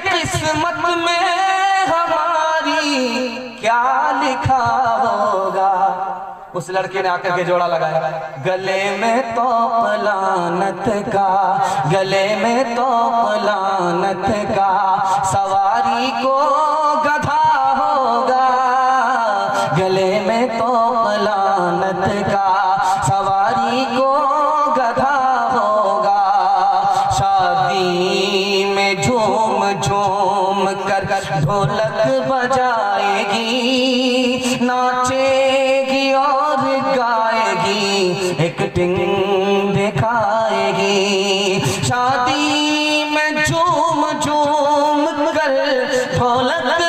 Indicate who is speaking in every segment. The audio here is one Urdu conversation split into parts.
Speaker 1: قسمت میں ہماری کیا لکھا ہوگا. اس لڑکے نے آ کر کے جوڑا لگایا, گلے میں توق لعنت کا, گلے میں توق لعنت کا, سواری کو گدھا ہوگا. گلے میں توق لعنت کا, سواری کو گدھا ہوگا. شادی میں جھوم جھوم کر ڈھولک بجائے گی, ناچے گی اور گائے گی, ایکٹنگ دکھائے گی. شادی میں جھوم جھوم کر ڈھولک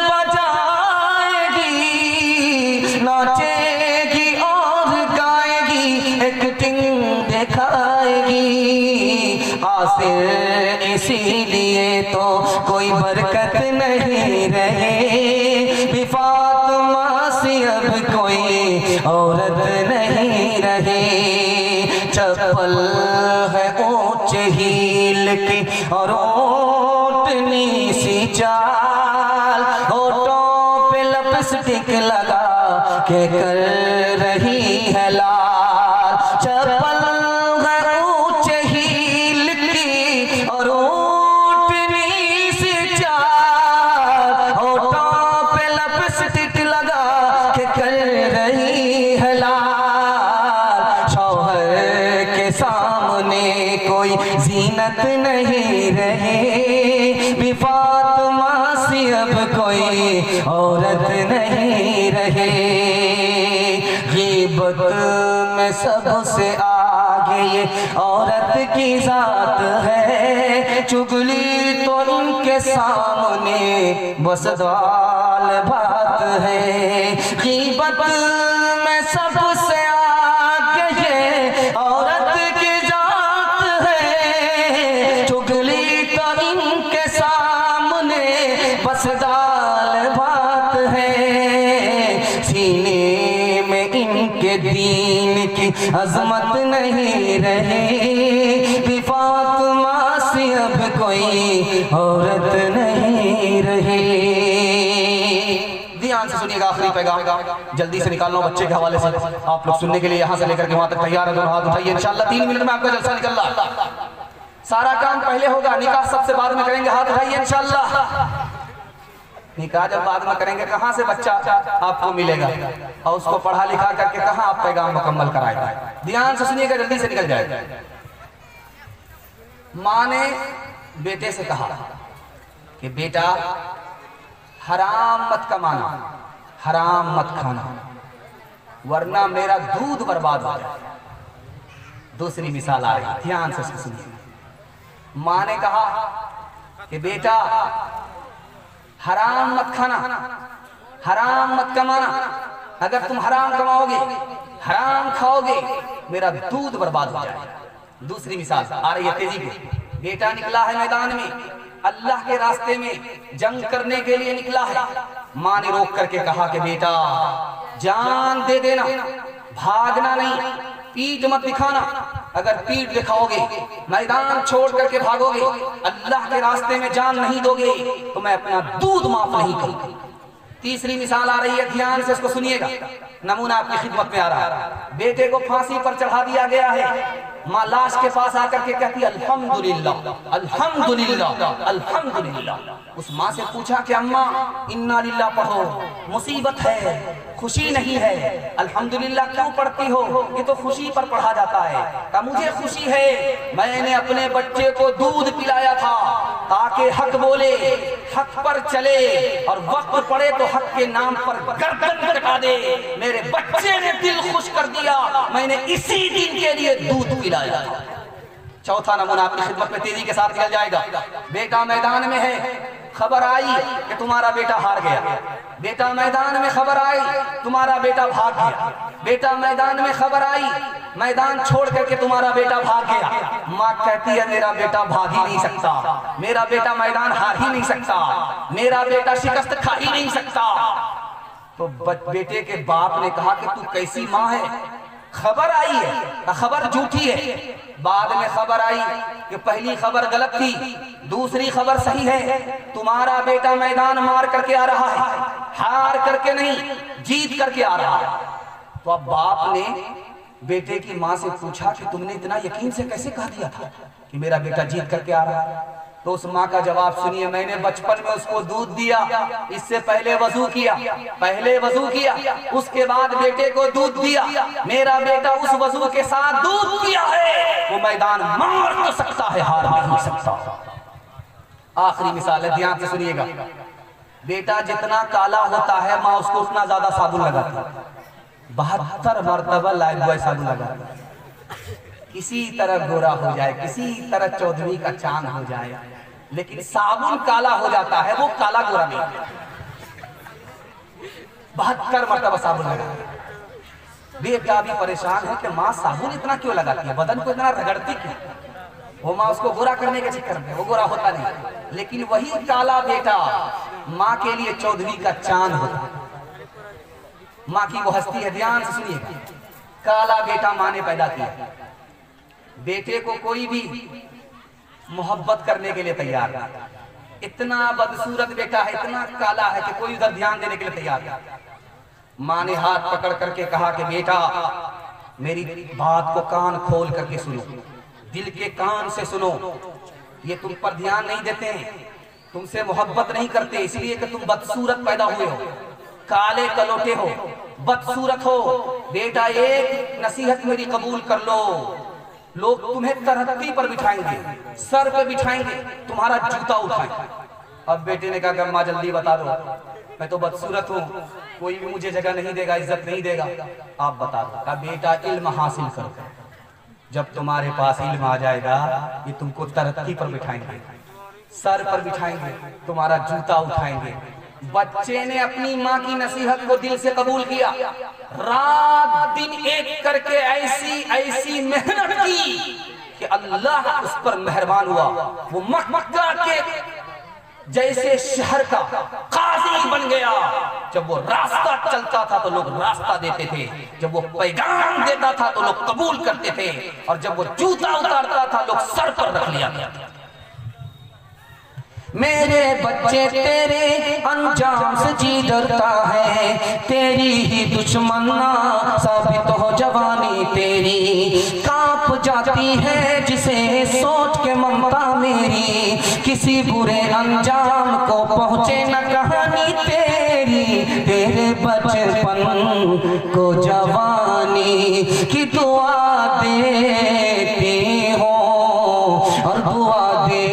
Speaker 1: بجائے گی, ناچے گی اور گائے گی, ایکٹنگ دکھائے گی. آخر اسی لیے تو کوئی برکت نہیں رہے, فاطمہ سی اب کوئی عورت نہیں رہی. چپل ہے اونچ ہیل کی اور اونٹنی سی چال, ہونٹوں پہ لپسٹک لگا کے کر رہی ہے لال. چپل ہے اونچ ہیل کی اور اونٹنی سی چال, ہونٹوں پہ لپسٹک لگا کے کر رہی ہے لال. شوہر کے سامنے کوئی زینت نہیں رہی, بھی فاطمہ سی اب کوئی عورت نہیں رہی. غیبت میں سب سے آگے یہ عورت کی ذات ہے, چگلی تو ان کے سامنے بس دال بات ہے. غیبت میں سب سے آگے یہ عورت کی ذات ہے, چگلی تو ان کے سامنے بس دال بات ہے. سینے میں ان کے دین کی عظمت نہیں رہی, بھی فاطمہ سی اب کوئی عورت نہیں رہی. دھیان سے سنیے گا آخری پیغام, جلدی سے نکالنا بچے کے حوالے سے. آپ لوگ سننے کے لیے یہاں سے لے کر کے وہاں تک تیار ہیں, دونوں ہاتھ اٹھائیے. انشاءاللہ 3 منٹ میں آپ کا جلسہ نکل رہا. سارا کام پہلے ہوگا, نکاح سب سے بعد میں کریں گے. ہاتھ اٹھائیے. انشاءاللہ نکاح جب بعد میں کریں گے, کہاں سے بچہ آپ کو ملے گا, اور اس کو پڑھا لکھا کر کے کہاں آپ پیغام مکمل کرائے گا. دھیان سے سنیے گا, جلدی سے نکل جائے. ماں نے بیٹے سے کہا کہ بیٹا حرام مت کمانا, حرام مت کھانا, ورنہ میرا دودھ برباد ہو جائے. دوسری مثال آ رہی, دھیان سے سنیے. ماں نے کہا کہ بیٹا حرام مت کھانا, حرام مت کمانا, اگر تم حرام کماؤ گے, حرام کھاؤ گے, میرا دودھ برباد ہو جائے. دوسری مثال آ رہی ہے تیزی پہ. بیٹا نکلا ہے میدان میں, اللہ کے راستے میں جنگ کرنے کے لیے نکلا ہے. ماں نے روک کر کے کہا کہ بیٹا جان دے دینا, بھاگنا نہیں, پیٹ مت دکھانا. اگر پیٹ دکھاؤ گے, میدان چھوڑ کر کے بھاگو گے, اللہ کے راستے میں جان نہیں دو گے, تو میں اپنا دودھ معاف نہیں کروں. تیسری مثال آ رہی ہے, دھیان سے اس کو سنیے گا, نمونہ آپ کی خدمت میں آ رہا ہے. بیٹے کو پھانسی پر چڑھا دیا گیا ہے. ماں لاش کے پاس آ کر کے کہتی الحمدللہ الحمدللہ الحمدللہ. اس ماں سے پوچھا کہ اماں انا للہ پڑھو, مصیبت ہے, خوشی نہیں ہے, الحمدللہ کیوں پڑھتی ہو؟ یہ تو خوشی پر پڑھا جاتا ہے. کہ مجھے خوشی ہے, میں نے اپنے بچے کو دودھ پلایا تھا تاکہ حق بولے, حق پر چلے, اور وقت پڑے تو حق کے نام پر گردن کٹا دے. میرے بچے نے دل خوش کر دیا, میں نے اسی دن کے لیے دودھ پلایا تھا. چوتھا نمونہ آپ کی خدمت میں تیزی کے ساتھ نکل جائے گا. بیٹا میدان میں ہے, خبر آئی کہ تمہارا بیٹا ہار گیا. بیٹا میدان میں خبر آئی, تمہارا بیٹا بھاگ گیا. بیٹا میدان میں خبر آئی, میدان چھوڑ کر کے تمہارا بیٹا بھاگ گیا. ماں کہتی ہے میرا بیٹا بھاگ ہی نہیں سکتا, میرا بیٹا میدان ہار ہی نہیں سکتا, میرا بیٹا شکست کھا ہی نہیں سکتا. تو بیٹے کے باپ نے کہا کہ تو کیسی ماں ہے, خبر آئی ہے, خبر جھوٹی ہے, بعد میں خبر آئی کہ پہلی خبر غلط تھی، دوسری خبر صحیح ہے، تمہارا بیٹا میدان مار کر کے آ رہا ہے، ہار کر کے نہیں جیت کر کے آ رہا ہے۔ تو اب باپ نے بیٹے کی ماں سے پوچھا کہ تم نے اتنا یقین سے کیسے کہہ دیا تھا کہ میرا بیٹا جیت کر کے آ رہا ہے؟ تو اس ماں کا جواب سنیے، میں نے بچپن میں اس کو دودھ دیا، اس سے پہلے وضو کیا، اس کے بعد بیٹے کو دودھ دیا، میرا بیٹا اس وضو کے ساتھ دودھ پیا ہے، وہ میدان مار تو سکتا ہے، ہار نہیں سکتا۔ آخری مثال ہے، دھیان سے سنیے گا، بیٹا جتنا کالا ہوتا ہے ماں اس کو اتنا زیادہ صابن لگاتی ہے، 72 مرتبہ لائف بوائے صابن لگاتی ہے، کسی طرح گورا ہو جائے، کسی طرح چودھویں کا چاند ہو جائے، لیکن صابن کالا ہو جاتا ہے، وہ کالا گورا نہیں، 72 مرتبہ صابن لگاتی ہے۔ بیٹا بھی پریشان ہے کہ ماں صابن اتنا کیوں لگاتی ہے، بدن کو اتنا رگڑتی کیوں؟ وہ ماں اس کو گورا کرنے کے چکر میں، وہ گورا ہوتا نہیں، لیکن وہی کالا بیٹا ماں کے لیے چودھویں کا چاند ہوتا ہے، ماں کی وہ ہستی ہے۔ دھیان سے سنیے، کالا بیٹا ماں نے پیدا کیا، بیٹے کو کوئی بھی محبت کرنے کے لیے تیار ہے، اتنا بدصورت بیٹا ہے، اتنا کالا ہے کہ کوئی ادھر دھیان دینے کے لیے تیار ہے۔ ماں نے ہاتھ پکڑ کر کے کہا کہ بیٹا میری بات کو کان کھول کر کے سنو، دل کے کان سے سنو، یہ تم پر دھیان نہیں دیتے ہیں، تم سے محبت نہیں کرتے، اس لیے کہ تم بدصورت پیدا ہوئے ہو، کالے کلوٹے ہو، بدصورت ہو۔ بیٹا ایک نصیحت میری قبول کر لو، لوگ تمہیں ترہتی پر بٹھائیں گے، سر پہ بٹھائیں گے، تمہارا جوتا اٹھائیں گے۔ اب بیٹے نے کہا کہ اماں جلدی بتا دو، میں تو بدصورت ہوں، کوئی بھی مجھے جگہ نہیں دے گا، عزت نہیں دے گا، آپ بتا دو۔ کہا بیٹا علم حاصل کرو، جب تمہارے پاس علم آ جائے گا یہ تم کو ترہتی پر بٹھائیں گے، سر پر بٹھائیں گے، تمہارا جوتا اٹھائیں گے۔ بچے نے اپنی ماں کی نصیحت کو دل سے قبول کیا، رات دن ایک کر کے ایسی محنت کی کہ اللہ اس پر مہربان ہوا، وہ مکہ کے جیسے شہر کا قاضی بن گیا۔ جب وہ راستہ چلتا تھا تو لوگ راستہ دیتے تھے، جب وہ پیغام دیتا تھا تو لوگ قبول کرتے تھے، اور جب وہ جوتا اتارتا تھا لوگ سر پر رکھ لیا گیا۔ میرے بچے تیرے انجام سے جی ڈرتا ہے، تیری ہی دشمناں ثابت ہو جوانی تیری، کانپ جاتی ہے جسے سوچ کے ممتا میری، کسی برے انجام کو پہنچے نہ کہانی تیری، تیرے بچپن کو جوانی کی دعا دیتی ہوں، اور دعا دے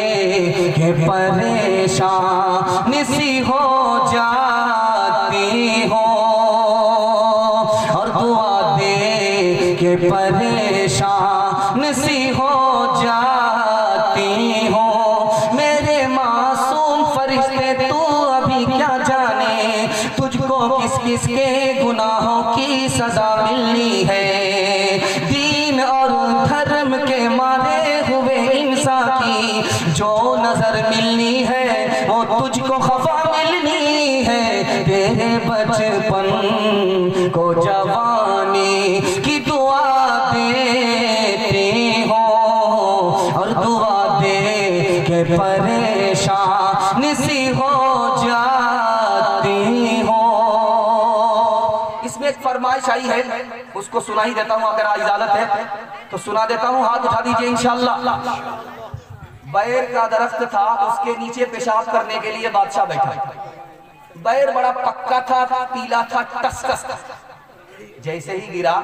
Speaker 1: کہ پریشان سی ہو جاتی ہوں، اور دعا دے کہ پریشان سی ہو جاتی ہوں۔ میرے معصوم فرشتے تو ابھی کیا جانے، تجھ کو کس کس کے گناہوں کی سزا ملنی ہے، دین اور دھرم کے مارے ہوئے انسان کی جو نظر ملنی ہے وہ تجھ کو خفا ملنی ہے، تیرے بچپن کو جوانی کی دعا دیتی ہوں، اور دعا دے کہ پریشان سی ہو جاتی ہوں۔ اس میں ایک فرمائش آئی ہے، اس کو سنا ہی دیتا ہوں، اگر اجازت ہے تو سنا دیتا ہوں، ہاتھ اٹھا دیجئے انشاءاللہ۔ بیر کا درخت تھا، اس کے نیچے پیشاب کرنے کے لیے بادشاہ بیٹھا، بیر بڑا پکا تھا، پیلا تھا، ٹس تھا، جیسے ہی گرا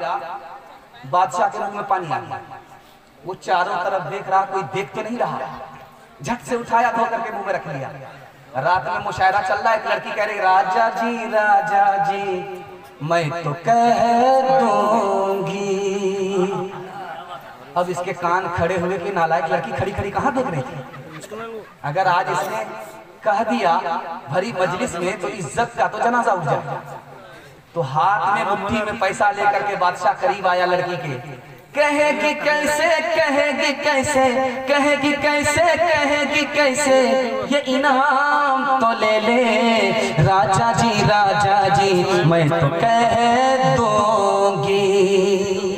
Speaker 1: بادشاہ کے منہ میں پانی آ گیا، وہ چاروں طرف دیکھ رہا، کوئی دیکھ تو نہیں رہا، جھٹ سے اٹھایا، دھو کر کے منہ میں رکھ لیا۔ رات میں مشاعرہ چل رہا ہے، ایک لڑکی کہہ رہی راجا جی میں تو کہہ دوں گی۔ اب اس کے کان کھڑے ہوئے کہ نالائق لڑکی کھڑی کھڑی کہاں دیکھ رہی تھی، اگر آج اس نے کہہ دیا بھری مجلس میں تو عزت کا تو جنازہ اٹھ جائے۔ تو ہاتھ میں مٹھی میں پیسہ لے کر کے بادشاہ قریب آیا لڑکی کے، کہے گی کیسے یہ انعام تو لے لے، راجا جی میں تو کہہ دوں گی۔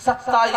Speaker 1: 27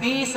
Speaker 1: 20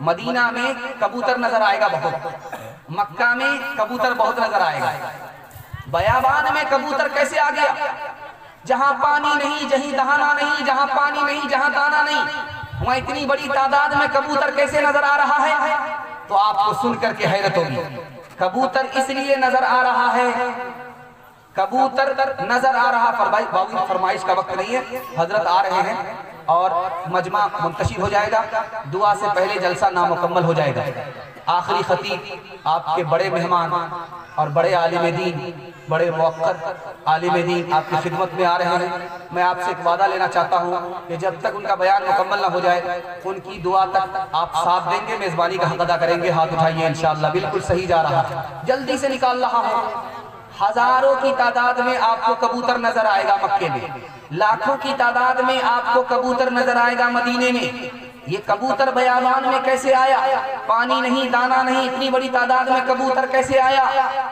Speaker 1: مدینہ میں کبوتر نظر آئے گا بہت، مکہ میں کبوتر بہت نظر آئے گا، بیابان میں کبوتر کیسے آ گیا؟ جہاں پانی نہیں، جہیں دہانا نہیں، جہاں پانی نہیں، جہاں دانا نہیں، وہاں اتنی بڑی تعداد میں کبوتر کیسے نظر آ رہا ہے؟ تو آپ کو سن کر کے حیرت ہوگی۔ کبوتر اس لیے نظر آ رہا ہے، کبوتر نظر آ رہا، فرمائش کا وقت نہیں ہے، حضرت آ رہے ہیں اور مجمع منتشر ہو جائے گا، دعا سے پہلے جلسہ نامکمل ہو جائے گا۔ آخری خطیب آپ کے بڑے مہمان اور بڑے عالم دین، بڑے موقر عالم دین آپ کی خدمت میں آ رہے ہیں۔ میں آپ سے ایک وعدہ لینا چاہتا ہوں کہ جب تک ان کا بیان مکمل نہ ہو جائے ان کی دعا تک آپ ساتھ دیں گے، میزبانی کا حق ادا کریں گے۔ ہاتھ اٹھائیے، انشاءاللہ بالکل صحیح جا رہا ہے، جلدی سے نکال رہا ہوں۔ ہزاروں کی تعداد میں آپ کو کبوتر نظر آئے گا مکے میں، لاکھوں کی تعداد میں آپ کو کبوتر نظر آئے گا مدینے میں۔ یہ کبوتر بیابان میں کیسے آیا؟ پانی نہیں، دانا نہیں، اتنی بڑی تعداد میں کبوتر کیسے آیا؟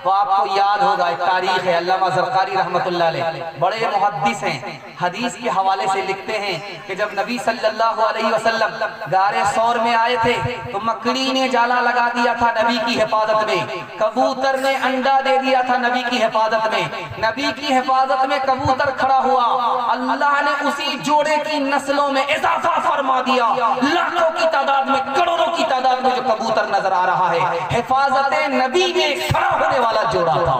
Speaker 1: تو آپ کو یاد ہوگا، ایک تاریخ ہے، علامہ زرقاری رحمت اللہ علیہ بڑے محدث ہیں، حدیث کے حوالے سے لکھتے ہیں کہ جب نبی صلی اللہ علیہ وسلم غار ثور میں آئے تھے تو مکڑی نے جالا لگا دیا تھا نبی کی حفاظت میں، کبوتر نے انڈا دے دیا تھا نبی کی حفاظت میں، نبی کی حفاظت میں کبوتر کھڑا ہوا، اللہ نے اسی جوڑے کی نسلوں میں اضافہ فرما دیا، لاکھوں کی تعداد میں، کروڑوں کی تعداد میں جو کبوتر نظر آ رہا ہے، حفاظت نبی میں کھڑا ہونے والا جوڑا تھا۔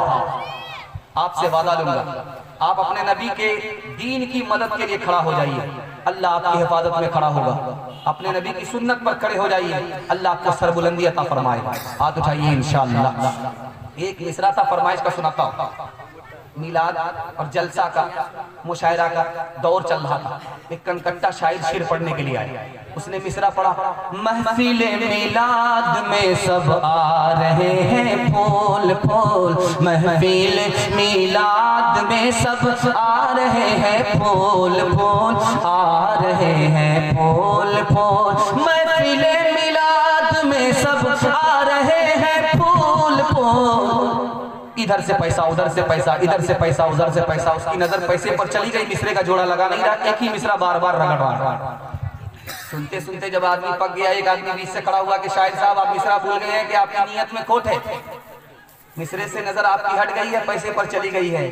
Speaker 1: آپ سے وعدہ لوں گا، آپ اپنے نبی کے دین کی مدد کے لیے کھڑا ہو جائیے، اللہ آپ کی حفاظت میں کھڑا ہوگا۔ اپنے نبی کی سنت پر کھڑے ہو جائیے، اللہ آپ کو سربلندی عطا فرمائے گا۔ ہاتھ اٹھائیے انشاءاللہ۔ ایک مصرع تھا، فرمائش کا سناتا ہوں۔ میلاد اور جلسہ کا، مشاعرہ کا دور چل رہا تھا، ایک کنکٹا شاعر شعر پڑھنے کے لیے آئے، اس نے مصرع پڑھا، محفل میلاد میں سب آ رہے ہیں پھول پھول، محفل میلاد میں سب آ رہے ہیں پھول پھول، آ رہے ہیں پھول پھول، محفل میلاد میں سب آ رہے ہیں پھول پھول۔ ادھر سے پیسہ، ادھر سے پیسہ، ادھر سے پیسہ، ادھر سے پیسہ، اس کی نظر پیسے پر چلی گئی، مصرے کا جوڑا لگا نہیں رہا، ایک ہی مصرع بار بار رگڑ رہا۔ سنتے سنتے جب آدمی پک گیا، ایک آدمی بیچ سے کھڑا ہوا کہ شاعر صاحب آپ مصرع بھول گئے ہیں کہ آپ کی نیت میں کھوٹ ہے، مصرے سے نظر آپ کی ہٹ گئی ہے، پیسے پر چلی گئی ہے۔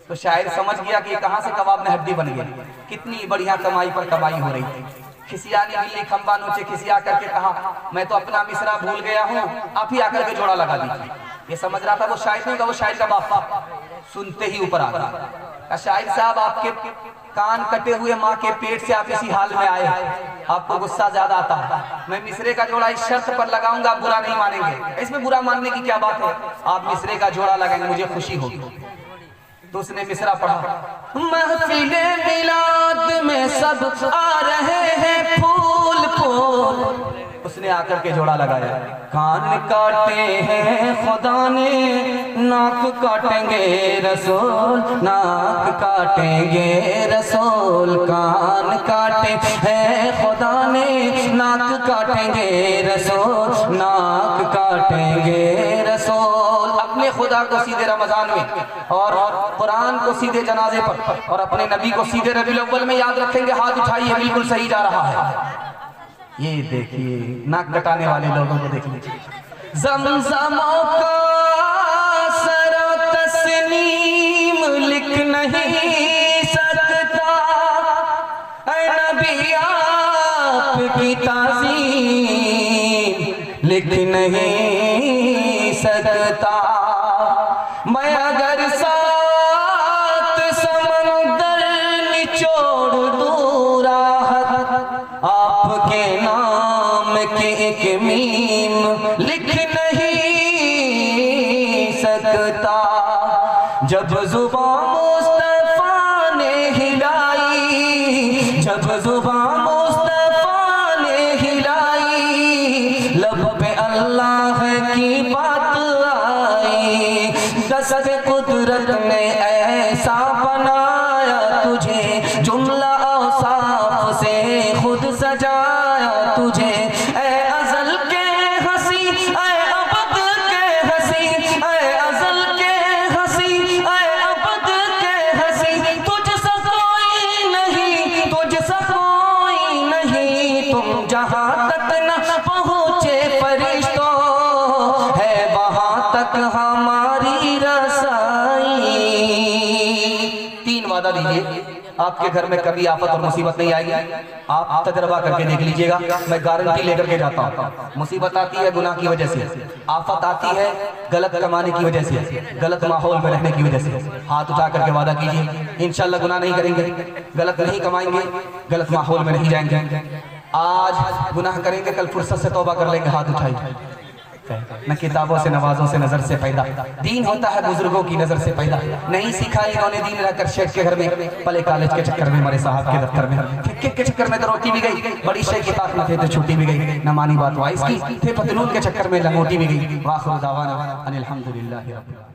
Speaker 1: تو شاعر سمجھ گیا کہ یہ کہاں سے کباب میں ہڈی بن گئی، کتنی بڑھیا کمائی پر کمائی ہو رہی تھی۔ کھسیا نے بلی کھمبا نوچے کھسیا کر کے کہا، میں تو اپنا مصرع بھول گیا ہوں، آپ ہی آ کر کے جوڑا لگا دیجیے۔ یہ سمجھ رہا تھا وہ شاعر نہیں ہوگا، وہ شاعر کا باپ، سنتے ہی اوپر آ گیا، شاعر صاحب آپ کے کان کٹے ہوئے ماں کے پیٹ سے آپ اسی حال میں آئے، آپ کو غصہ زیادہ آتا ہے، میں مصرے کا جوڑا اس شرط پر لگاؤں گا، برا نہیں مانیں گے، اس میں برا ماننے کی کیا بات ہے، آپ مصرے کا جوڑا لگائیں گے، مجھے خوشی ہوگی۔ تو اس نے مصرع پڑھا، محفل میلاد میں سب آ رہے ہیں پھول پھول، اس نے آ کر کے جوڑا لگایا، کان کاٹے ہیں خدا نے، ناک کاٹیں گے رسول، ناک کاٹیں گے رسول، کان کاٹے ہیں خدا نے، ناک کاٹیں گے رسول، ناک کاٹیں گے رسول۔ اپنے خدا کو سیدھے رمضان میں اور قرآن کو سیدھے جنازے پر اور اپنے نبی کو سیدھے ربیع الاول میں یاد رکھیں گے، ہاتھ اٹھائیے، بالکل صحیح جا رہا ہے۔ یہ دیکھیے ناک کٹانے والے لوگوں کو دیکھ لیجیے، زمزموں کا سر تسنیم لکھ نہیں سکتا، اے نبی آپ کی تعظیم لکھ نہیں سکتا، میں اگر سات سمندر نچوڑ دوں راحت، آپ کے نام کی ایک میم لکھ نہیں سکتا، جب زبان مصطفیٰ نے ہلائی، جب زبان مصطفیٰ نے ہلائی، لب پہ اللہ کی بات آئی، دست قدرت نے ایسا بنایا تجھے، جملہ اوصاف سے خود سجایا تجھے، اے ازل کے ہنسی، اے ابد کے ہنسی، اے ازل کے ہنسی، اے ابد کے ہنسی، تجھ سا کوئی نہیں، تجھ سا کوئی نہیں، تم جہاں تک نہ پہنچ یقین وعدہ دیجئے آپ کے گھر میں کبھی آفت اور مصیبت نہیں آئے گی. آپ تجربہ کر کے دیکھ لیجئے گا, میں گارنٹی لے کر کے جاتا ہوں. مصیبت آتی ہے گناہ کی وجہ سے, آفت آتی ہے غلط کمانے کی وجہ سے, غلط ماحول میں رہنے کی وجہ سے. ہاتھ اٹھا کر کے وعدہ کیجئے انشاءاللہ گناہ نہیں کریں گے, غلط نہیں کمائیں گے, غلط ماحول میں نہیں جائیں گے. آج گناہ کریں گے, کل فرصت سے توبہ کر لیں گے. ہاتھ اٹھائیے. نہ کتابوں سے نوازوں سے نظر سے پیدا, دین ہوتا ہے بزرگوں کی نظر سے پیدا. نہیں سیکھا انہوں نے دین رہ کر شیخ کے گھر میں, پلے کالج کے چکر میں, مرے صاحب کے دفتر میں, ٹھکے کے چکر میں تو روٹی بھی گئی, بڑی شیخ کی طاقت میں تھے تو چھوٹی بھی گئی, نہ مانی بات وائس کی تھے پتلون کے چکر میں لنگوٹی بھی گئی. وآخر دعوانا ان الحمدللہ رب العالمین.